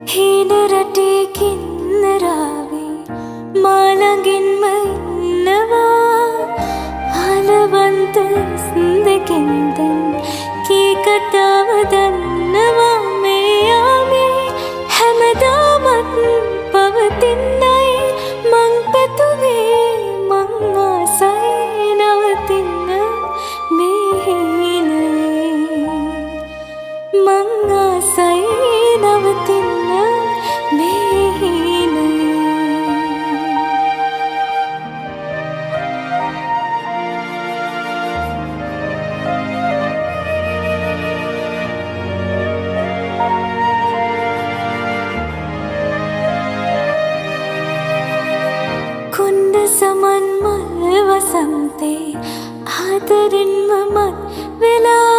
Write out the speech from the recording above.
හීන රටේ කින්නරාවේ මාළඟින්ම ඉන්නවා හලවන්ත දෙකින් දැන් කී කතාව දන්නවා මේ යාමේ හැමදාමත් පවතින්නයි මං පැතුවේ මං ආසයි නවතින්න මේ හීනේ මං ආසයි නවතින්න කුණ්ඩ සමන් මල් වසන්තේ ආදරෙන්ම මත් වෙලා